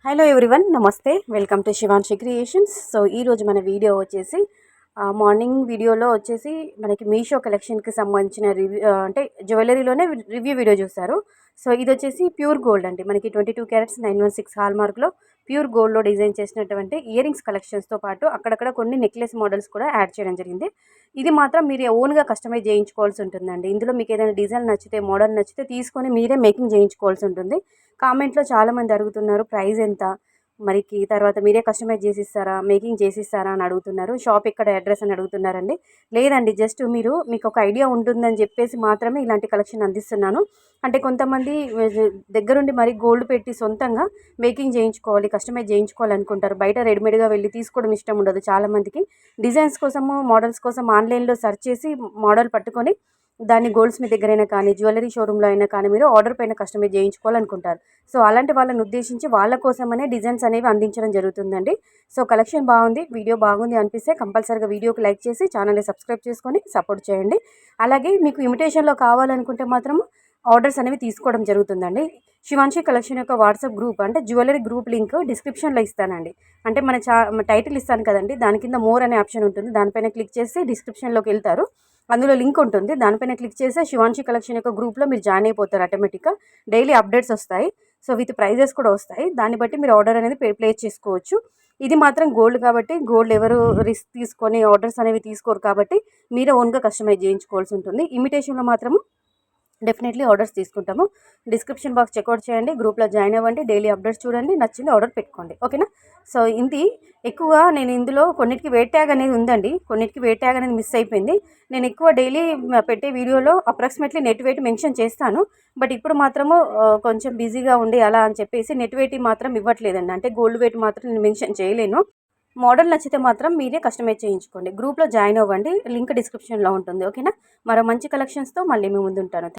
Hello everyone, నమస్తే. Welcome to Shivanshi creations. So ఈరోజు మన వీడియో వచ్చేసి మార్నింగ్ వీడియోలో వచ్చేసి మనకి మీషో కలెక్షన్కి సంబంధించిన రివ్యూ అంటే జ్యువెలరీలోనే రివ్యూ వీడియో చూస్తారు. సో ఇది వచ్చేసి ప్యూర్ గోల్డ్ అండి. మనకి 22 క్యారెట్స్ 916 హాల్ మార్క్లో ప్యూర్ గోల్డ్లో డిజైన్ చేసినటువంటి ఇయర్ రింగ్స్ కలెక్షన్స్తో పాటు అక్కడక్కడ కొన్ని నెక్లెస్ మోడల్స్ కూడా యాడ్ చేయడం జరిగింది. ఇది మాత్రం మీరు ఓన్గా కస్టమైజ్ చేయించుకోవాల్సి ఉంటుందండి. ఇందులో మీకు ఏదైనా డిజైన్ నచ్చితే, మోడల్ నచ్చితే తీసుకొని మీరే మేకింగ్ చేయించుకోవాల్సి ఉంటుంది. కామెంట్లో చాలామంది అడుగుతున్నారు ప్రైస్ ఎంత, మరికి తర్వాత మీరే కస్టమైజ్ చేసిస్తారా, మేకింగ్ చేసిస్తారా అని అడుగుతున్నారు. షాప్ ఎక్కడ, అడ్రస్ అని అడుగుతున్నారండి. లేదండి, జస్ట్ మీకు ఒక ఐడియా ఉంటుందని చెప్పేసి మాత్రమే ఇలాంటి కలెక్షన్ అందిస్తున్నాను. అంటే కొంతమంది దగ్గరుండి మరి గోల్డ్ పెట్టి సొంతంగా మేకింగ్ చేయించుకోవాలి, కస్టమైజ్ చేయించుకోవాలి అనుకుంటారు. బయట రెడీమేడ్గా వెళ్ళి తీసుకోవడం ఇష్టం ఉండదు చాలామందికి. డిజైన్స్ కోసము, మోడల్స్ కోసం ఆన్లైన్లో సెర్చ్ చేసి మోడల్ పట్టుకొని దాన్ని గోల్డ్ స్మిత్ దగ్గరైనా కానీ, జ్యువెలరీ షోరూంలో అయినా కానీ మీరు ఆర్డర్ పైన కస్టమైజ్ చేయించుకోవాలనుకుంటారు. సో అలాంటి వాళ్ళని ఉద్దేశించి వాళ్ళ కోసమనే డిజైన్స్ అనేవి అందించడం జరుగుతుందండి. సో కలెక్షన్ బాగుంది, వీడియో బాగుంది అనిపిస్తే కంపల్సరీగా వీడియోకి లైక్ చేసి ఛానల్ని సబ్స్క్రైబ్ చేసుకొని సపోర్ట్ చేయండి. అలాగే మీకు ఇమిటేషన్లో కావాలనుకుంటే మాత్రం ఆర్డర్స్ అనేవి తీసుకోవడం జరుగుతుందండి. శివాన్షి కలెక్షన్ యొక్క వాట్సాప్ గ్రూప్ అంటే జ్యువెలరీ గ్రూప్ లింక్ డిస్క్రిప్షన్లో ఇస్తానండి. అంటే మన టైటిల్ ఇస్తాను కదండి, దాని కింద మోర్ అనే ఆప్షన్ ఉంటుంది. దానిపైన క్లిక్ చేసి డిస్క్రిప్షన్లోకి వెళ్తారు. అందులో లింక్ ఉంటుంది, దానిపైన క్లిక్ చేస్తే శివాన్షి కలెక్షన్ యొక్క గ్రూప్లో మీరు జాయిన్ అయిపోతారు. ఆటోమేటిక్గా డైలీ అప్డేట్స్ వస్తాయి. సో విత్ ప్రైజెస్ కూడా వస్తాయి. దాన్ని బట్టి మీరు ఆర్డర్ అనేది ప్లేస్ చేసుకోవచ్చు. ఇది మాత్రం గోల్డ్ కాబట్టి, గోల్డ్ ఎవరు రిస్క్ తీసుకొని ఆర్డర్స్ అనేవి తీసుకోరు కాబట్టి మీరే ఓన్గా కస్టమైజ్ చేయించుకోవాల్సి ఉంటుంది. ఇమిటేషన్లో మాత్రం డెఫినెట్లీ ఆర్డర్స్ తీసుకుంటాము. డిస్క్రిప్షన్ బాక్స్ చెక్అవుట్ చేయండి, గ్రూప్లో జాయిన్ అవ్వండి, డైలీ అప్డేట్స్ చూడండి, నచ్చింది ఆర్డర్ పెట్టుకోండి. ఓకేనా? సో ఇది ఎక్కువగా నేను ఇందులో కొన్నిటికి వెయిట్ ట్యాగ్ అనేది ఉందండి, కొన్నిటికి వెయిట్ ట్యాగ్ అనేది మిస్ అయిపోయింది. నేను ఎక్కువ డైలీ పెట్టే వీడియోలో అప్రాక్సిమేట్లీ నెట్ వెయిట్ మెన్షన్ చేస్తాను. బట్ ఇప్పుడు మాత్రము కొంచెం బిజీగా ఉండి అలా అని చెప్పేసి నెట్ వెయిట్ మాత్రం ఇవ్వట్లేదండి. అంటే గోల్డ్ వెయిట్ మాత్రం నేను మెన్షన్ చేయలేను. మోడల్ నచ్చితే మాత్రం మీరే కస్టమైజ్ చేయించుకోండి. గ్రూప్లో జాయిన్ అవ్వండి, లింక్ డిస్క్రిప్షన్లో ఉంటుంది. ఓకేనా? మరో మంచి కలెక్షన్స్తో మళ్ళీ మీ ముందు ఉంటాను.